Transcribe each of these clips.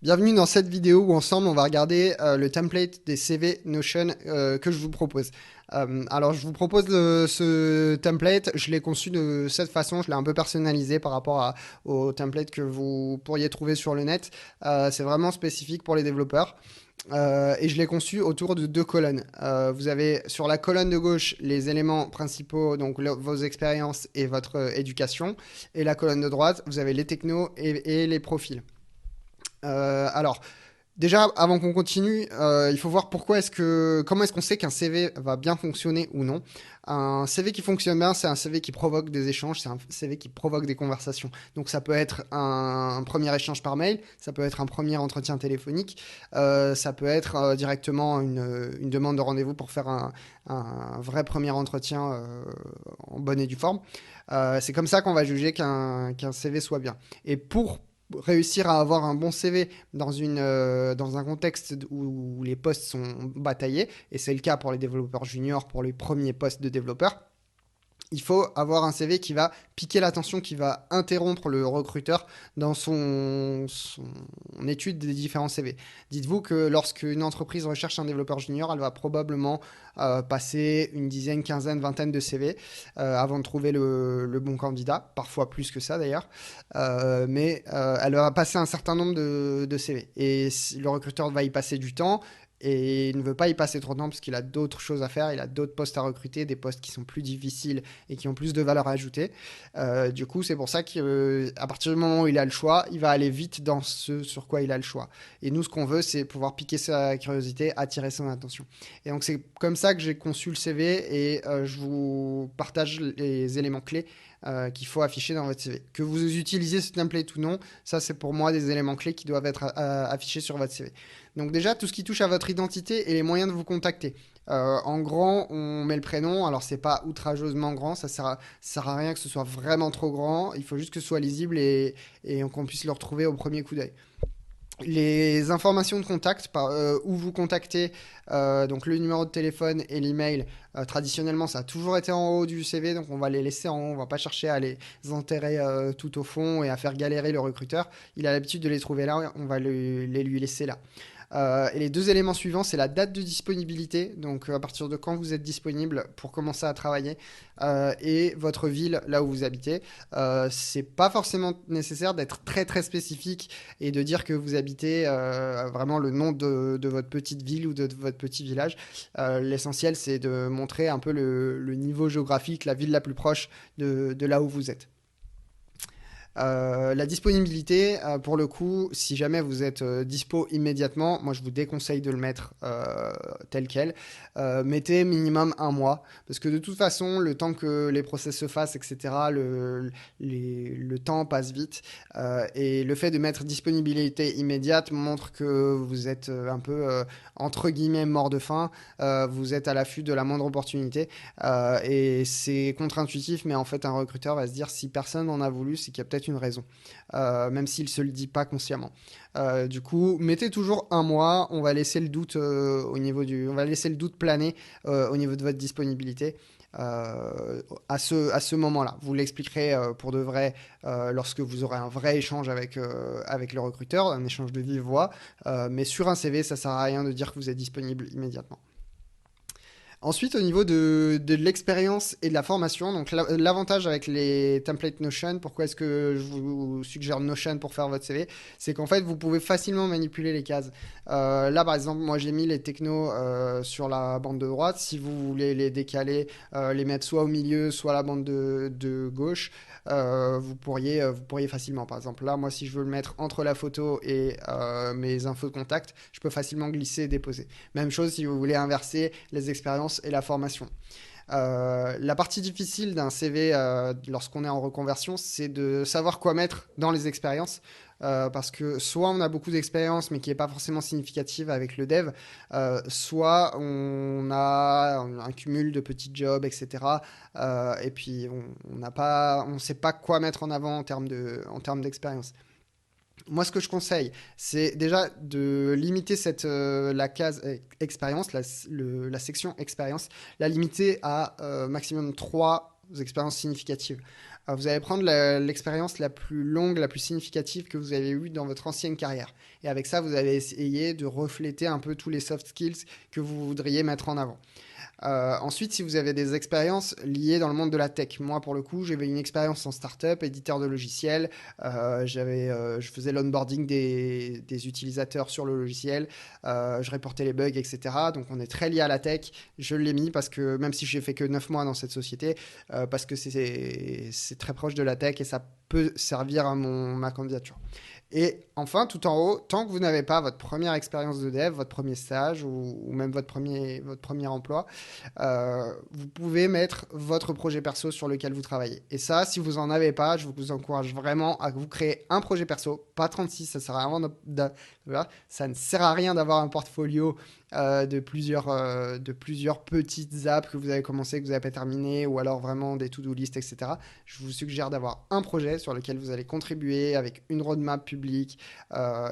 Bienvenue dans cette vidéo où ensemble on va regarder le template des CV Notion que je vous propose. Alors je vous propose ce template, je l'ai conçu de cette façon, je l'ai un peu personnalisé par rapport au template que vous pourriez trouver sur le net. C'est vraiment spécifique pour les développeurs. Et je l'ai conçu autour de deux colonnes. Vous avez sur la colonne de gauche les éléments principaux, donc vos expériences et votre éducation. Et la colonne de droite, vous avez les technos et les profils. Alors, déjà, avant qu'on continue, il faut voir comment est-ce qu'on sait qu'un CV va bien fonctionner ou non. Un CV qui fonctionne bien, c'est un CV qui provoque des échanges, c'est un CV qui provoque des conversations. Donc ça peut être un premier échange par mail, ça peut être un premier entretien téléphonique, ça peut être directement une demande de rendez-vous pour faire un vrai premier entretien en bonne et due forme. C'est comme ça qu'on va juger qu'un CV soit bien. Et pour réussir à avoir un bon CV dans un contexte où les postes sont bataillés, et c'est le cas pour les développeurs juniors, pour les premiers postes de développeurs, il faut avoir un CV qui va piquer l'attention, qui va interrompre le recruteur dans son étude des différents CV. Dites-vous que lorsqu'une entreprise recherche un développeur junior, elle va probablement passer une dizaine, quinzaine, vingtaine de CV avant de trouver le bon candidat, parfois plus que ça d'ailleurs. Mais elle va passer un certain nombre de CV. Et si le recruteur va y passer du temps, et il ne veut pas y passer trop de temps parce qu'il a d'autres choses à faire, il a d'autres postes à recruter, des postes qui sont plus difficiles et qui ont plus de valeur ajoutée. Du coup, c'est pour ça qu'à partir du moment où il a le choix, il va aller vite dans ce sur quoi il a le choix. Et nous, ce qu'on veut, c'est pouvoir piquer sa curiosité, attirer son attention. Et donc, c'est comme ça que j'ai conçu le CV et je vous partage les éléments clés qu'il faut afficher dans votre CV. Que vous utilisez ce template ou non, ça c'est pour moi des éléments clés qui doivent être affichés sur votre CV. Donc déjà, tout ce qui touche à votre identité et les moyens de vous contacter. En grand, on met le prénom. Alors c'est pas outrageusement grand, ça sert à rien que ce soit vraiment trop grand. Il faut juste que ce soit lisible et qu'on puisse le retrouver au premier coup d'œil. Les informations de contact, où vous contactez, donc le numéro de téléphone et l'email, traditionnellement ça a toujours été en haut du CV, donc on va les laisser en haut, on va pas chercher à les enterrer tout au fond et à faire galérer le recruteur. Il a l'habitude de les trouver là, on va les lui laisser là. Et les deux éléments suivants, c'est la date de disponibilité, donc à partir de quand vous êtes disponible pour commencer à travailler, et votre ville, là où vous habitez. C'est pas forcément nécessaire d'être très très spécifique et de dire que vous habitez vraiment le nom de votre petite ville ou de votre petit village. L'essentiel, c'est de montrer un peu le niveau géographique, la ville la plus proche de là où vous êtes. La disponibilité, pour le coup, si jamais vous êtes dispo immédiatement, moi je vous déconseille de le mettre tel quel. Mettez minimum un mois, parce que de toute façon, le temps que les process se fassent, etc., le temps passe vite. Et le fait de mettre disponibilité immédiate montre que vous êtes un peu, entre guillemets, mort de faim. Vous êtes à l'affût de la moindre opportunité. Et c'est contre-intuitif, mais en fait, un recruteur va se dire si personne n'en a voulu, c'est qu'il y a peut-être une raison, même s'il ne se le dit pas consciemment. Du coup, mettez toujours un mois. On va laisser le doute on va laisser le doute planer au niveau de votre disponibilité. À ce moment-là, vous l'expliquerez pour de vrai lorsque vous aurez un vrai échange avec le recruteur, un échange de vive voix. Mais sur un CV, ça sert à rien de dire que vous êtes disponible immédiatement. Ensuite, au niveau de l'expérience et de la formation, donc l'avantage avec les templates Notion, pourquoi est-ce que je vous suggère Notion pour faire votre CV, c'est qu'en fait, vous pouvez facilement manipuler les cases. Là, par exemple, moi j'ai mis les technos sur la bande de droite. Si vous voulez les décaler, les mettre soit au milieu, soit à la bande de gauche, vous pourriez facilement. Par exemple, là, moi, si je veux le mettre entre la photo et mes infos de contact, je peux facilement glisser et déposer. Même chose si vous voulez inverser les expériences et la formation. La partie difficile d'un CV lorsqu'on est en reconversion, c'est de savoir quoi mettre dans les expériences. Parce que soit on a beaucoup d'expérience mais qui n'est pas forcément significative avec le dev, soit on a un cumul de petits jobs, etc. Et puis on ne sait pas quoi mettre en avant en termes d'expérience. Moi, ce que je conseille, c'est déjà de limiter la case expérience, la section expérience, la limiter à maximum 3 expériences significatives. Vous allez prendre l'expérience la plus longue, la plus significative que vous avez eue dans votre ancienne carrière. Et avec ça, vous allez essayer de refléter un peu tous les soft skills que vous voudriez mettre en avant. Ensuite, si vous avez des expériences liées dans le monde de la tech, moi pour le coup, j'avais une expérience en startup, éditeur de logiciels, je faisais l'onboarding des utilisateurs sur le logiciel, je reportais les bugs, etc. Donc on est très lié à la tech. Je l'ai mis parce que même si j'ai fait que 9 mois dans cette société, parce que c'est très proche de la tech et ça peut servir à ma candidature. Et enfin, tout en haut, tant que vous n'avez pas votre première expérience de dev, votre premier stage ou même votre premier emploi, vous pouvez mettre votre projet perso sur lequel vous travaillez. Et ça, si vous n'en avez pas, je vous encourage vraiment à vous créer un projet perso, pas 36, ça ne sert à rien d'avoir un portfolio de plusieurs petites apps que vous avez commencé, que vous n'avez pas terminé, ou alors vraiment des to-do list, etc. Je vous suggère d'avoir un projet sur lequel vous allez contribuer avec une roadmap publique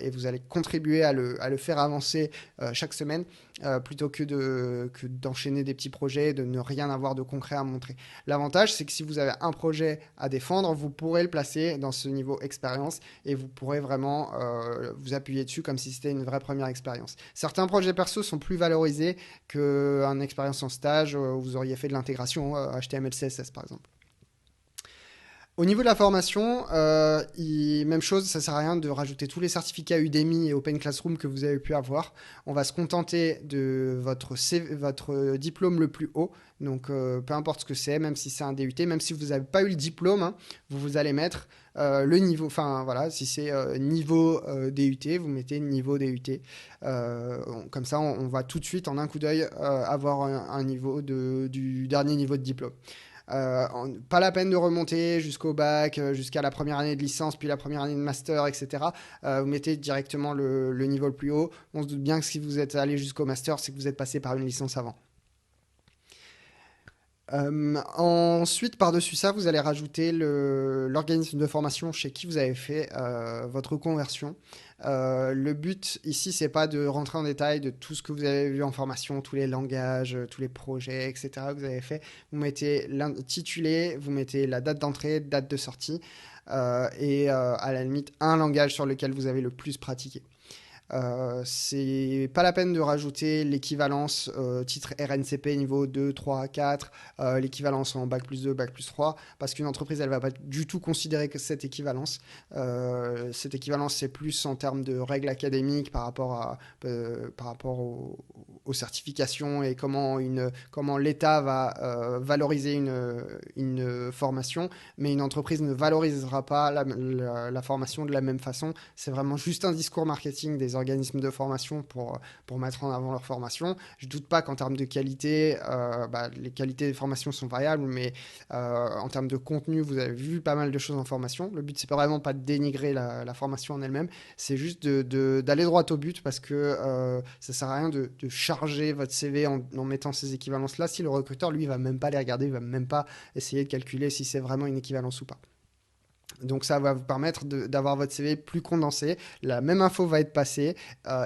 et vous allez contribuer à le faire avancer chaque semaine plutôt que d'enchaîner des petits projets, de ne rien avoir de concret à montrer. L'avantage, c'est que si vous avez un projet à défendre, vous pourrez le placer dans ce niveau expérience et vous pourrez vraiment vous appuyer dessus comme si c'était une vraie première expérience. Certains projets perso sont plus valorisés qu'une expérience en stage où vous auriez fait de l'intégration HTML, CSS par exemple. Au niveau de la formation, même chose, ça sert à rien de rajouter tous les certificats Udemy et Open Classroom que vous avez pu avoir. On va se contenter de votre diplôme le plus haut. Donc, peu importe ce que c'est, même si c'est un DUT, même si vous n'avez pas eu le diplôme, hein, vous allez mettre le niveau. Enfin, voilà, si c'est niveau DUT, vous mettez niveau DUT. Comme ça, on va tout de suite, en un coup d'œil, avoir un niveau du dernier niveau de diplôme. Pas la peine de remonter jusqu'au bac, jusqu'à la première année de licence, puis la première année de master, etc. Vous mettez directement le niveau le plus haut. On se doute bien que si vous êtes allé jusqu'au master, c'est que vous êtes passé par une licence avant. Ensuite, par-dessus ça, vous allez rajouter l'organisme de formation chez qui vous avez fait votre conversion. Le but ici, c'est pas de rentrer en détail de tout ce que vous avez vu en formation, tous les langages, tous les projets, etc. que vous avez fait. Vous mettez l'intitulé, vous mettez la date d'entrée, date de sortie, et à la limite, un langage sur lequel vous avez le plus pratiqué. C'est pas la peine de rajouter l'équivalence titre RNCP niveau 2, 3, 4, l'équivalence en bac plus 2, bac plus 3, parce qu'une entreprise, elle va pas du tout considérer que cette équivalence. Cette équivalence, c'est plus en termes de règles académiques par rapport aux certifications et comment l'État va valoriser une formation, mais une entreprise ne valorisera pas la formation de la même façon. C'est vraiment juste un discours marketing des organismes de formation pour mettre en avant leur formation. Je ne doute pas qu'en termes de qualité, les qualités des formations sont variables, mais en termes de contenu, vous avez vu pas mal de choses en formation. Le but, c'est vraiment pas de dénigrer la formation en elle-même, c'est juste d'aller droit au but parce que ça sert à rien de charger votre CV en mettant ces équivalences-là si le recruteur, lui, va même pas les regarder, il va même pas essayer de calculer si c'est vraiment une équivalence ou pas. Donc ça va vous permettre d'avoir votre CV plus condensé, la même info va être passée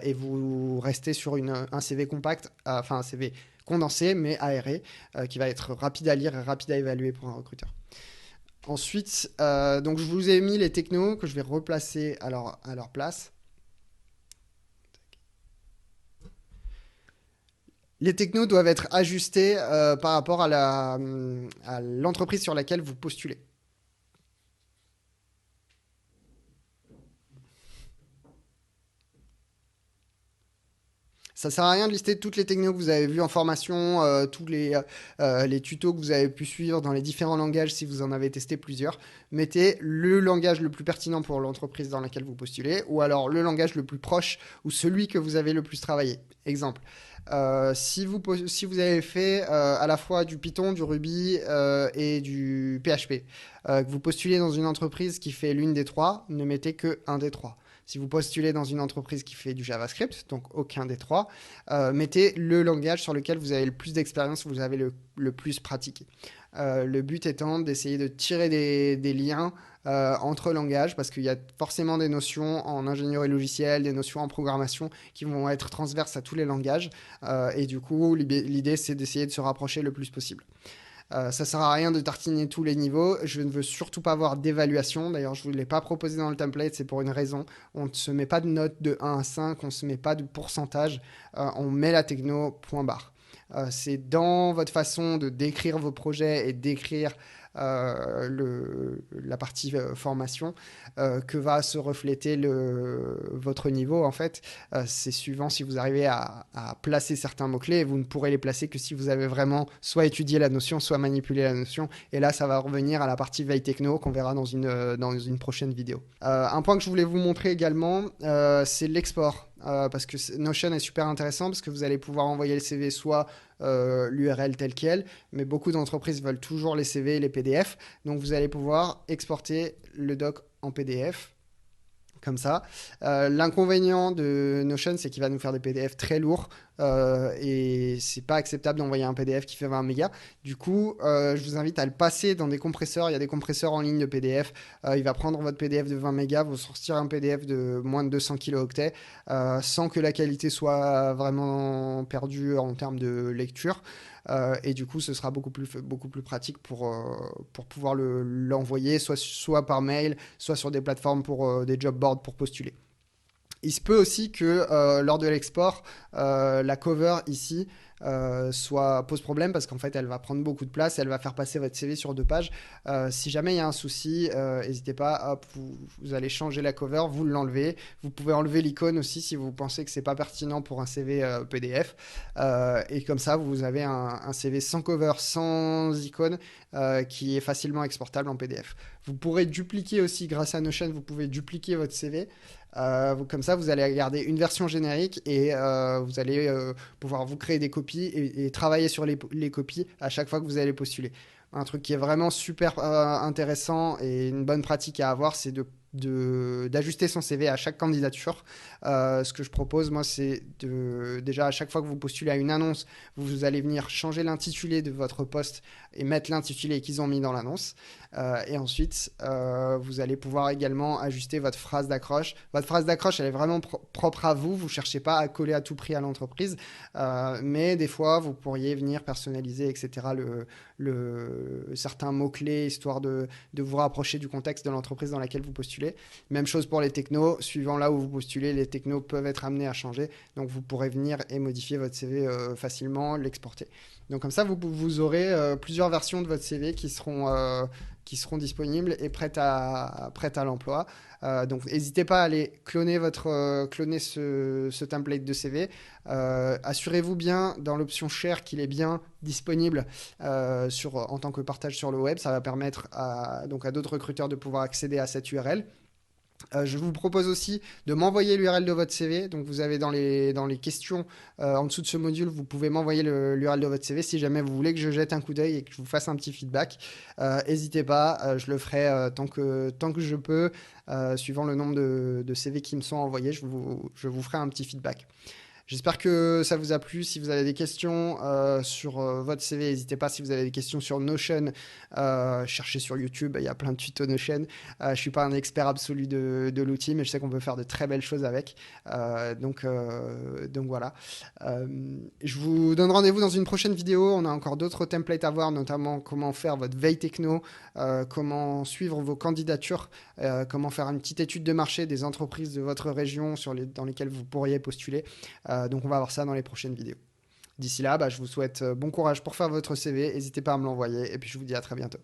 et vous restez sur un CV compact, enfin un CV condensé mais aéré qui va être rapide à lire et rapide à évaluer pour un recruteur. Ensuite, donc je vous ai mis les technos que je vais replacer à leur place. Les technos doivent être ajustés par rapport à l'entreprise sur laquelle vous postulez. Ça sert à rien de lister toutes les technos que vous avez vues en formation, tous les tutos que vous avez pu suivre dans les différents langages si vous en avez testé plusieurs. Mettez le langage le plus pertinent pour l'entreprise dans laquelle vous postulez ou alors le langage le plus proche ou celui que vous avez le plus travaillé. Exemple. Si vous avez fait à la fois du Python, du Ruby et du PHP, que vous postulez dans une entreprise qui fait l'une des trois, ne mettez que un des trois. Si vous postulez dans une entreprise qui fait du JavaScript, donc aucun des trois, mettez le langage sur lequel vous avez le plus d'expérience, vous avez le plus pratiqué. Le but étant d'essayer de tirer des liens entre langages, parce qu'il y a forcément des notions en ingénierie logicielle, des notions en programmation qui vont être transverses à tous les langages, et du coup, l'idée, c'est d'essayer de se rapprocher le plus possible. Ça sert à rien de tartiner tous les niveaux. Je ne veux surtout pas avoir d'évaluation. D'ailleurs, je ne vous l'ai pas proposé dans le template, c'est pour une raison. On ne se met pas de note de 1 à 5, on ne se met pas de pourcentage. On met la techno, point barre. C'est dans votre façon de décrire vos projets et d'écrire la partie formation que va se refléter votre niveau en fait. C'est suivant si vous arrivez à placer certains mots-clés et vous ne pourrez les placer que si vous avez vraiment soit étudié la notion, soit manipulé la notion. Et là, ça va revenir à la partie veille techno qu'on verra dans une prochaine vidéo. Un point que je voulais vous montrer également, c'est l'export. Parce que Notion est super intéressant parce que vous allez pouvoir envoyer le CV soit l'URL telle qu'elle, mais beaucoup d'entreprises veulent toujours les CV et les PDF. Donc vous allez pouvoir exporter le doc en PDF. Comme ça. L'inconvénient de Notion, c'est qu'il va nous faire des PDF très lourds et c'est pas acceptable d'envoyer un PDF qui fait 20 mégas. Du coup, je vous invite à le passer dans des compresseurs. Il y a des compresseurs en ligne de PDF. Il va prendre votre PDF de 20 mégas, vous sortir un PDF de moins de 200 kilooctets sans que la qualité soit vraiment perdue en termes de lecture. Et du coup, ce sera beaucoup plus pratique pour pouvoir l'envoyer soit par mail, soit sur des plateformes pour des job boards pour postuler. Il se peut aussi que lors de l'export, la cover ici pose problème parce qu'en fait elle va prendre beaucoup de place, elle va faire passer votre CV sur 2 pages. Si jamais il y a un souci, n'hésitez pas, hop, vous allez changer la cover, vous l'enlevez. Vous pouvez enlever l'icône aussi si vous pensez que c'est pas pertinent pour un CV PDF. Et comme ça, vous avez un CV sans cover, sans icône, qui est facilement exportable en PDF. Vous pourrez dupliquer aussi grâce à Notion, vous pouvez dupliquer votre CV. Comme ça, vous allez garder une version générique et vous allez pouvoir vous créer des copies et travailler sur les copies à chaque fois que vous allez postuler. Un truc qui est vraiment super intéressant et une bonne pratique à avoir, c'est d'ajuster son CV à chaque candidature. Ce que je propose, moi, c'est déjà à chaque fois que vous postulez à une annonce, vous allez venir changer l'intitulé de votre poste et mettre l'intitulé qu'ils ont mis dans l'annonce. Et ensuite, vous allez pouvoir également ajuster votre phrase d'accroche. Votre phrase d'accroche, elle est vraiment propre à vous. Vous ne cherchez pas à coller à tout prix à l'entreprise. Mais des fois, vous pourriez venir personnaliser, etc., certains mots-clés, histoire de vous rapprocher du contexte de l'entreprise dans laquelle vous postulez. Même chose pour les technos. Suivant là où vous postulez, les technos peuvent être amenés à changer. Donc, vous pourrez venir et modifier votre CV facilement, l'exporter. Donc, comme ça, vous aurez plusieurs versions de votre CV qui seront disponibles et prêtes à l'emploi. Donc, n'hésitez pas à aller cloner ce template de CV. Assurez-vous bien dans l'option Share qu'il est bien disponible en tant que partage sur le web. Ça va permettre à d'autres recruteurs de pouvoir accéder à cette URL. Je vous propose aussi de m'envoyer l'URL de votre CV. Donc, vous avez dans les questions en dessous de ce module, vous pouvez m'envoyer l'URL de votre CV si jamais vous voulez que je jette un coup d'œil et que je vous fasse un petit feedback. N'hésitez pas, je le ferai tant que je peux, suivant le nombre de CV qui me sont envoyés. Je vous ferai un petit feedback. J'espère que ça vous a plu. Si vous avez des questions sur votre CV, n'hésitez pas. Si vous avez des questions sur Notion, cherchez sur YouTube. Il y a plein de tutos Notion. Je ne suis pas un expert absolu de l'outil, mais je sais qu'on peut faire de très belles choses avec. Donc voilà. Je vous donne rendez-vous dans une prochaine vidéo. On a encore d'autres templates à voir, notamment comment faire votre veille techno, comment suivre vos candidatures, comment faire une petite étude de marché des entreprises de votre région dans lesquelles vous pourriez postuler. Donc on va voir ça dans les prochaines vidéos. D'ici là, je vous souhaite bon courage pour faire votre CV. N'hésitez pas à me l'envoyer et puis je vous dis à très bientôt.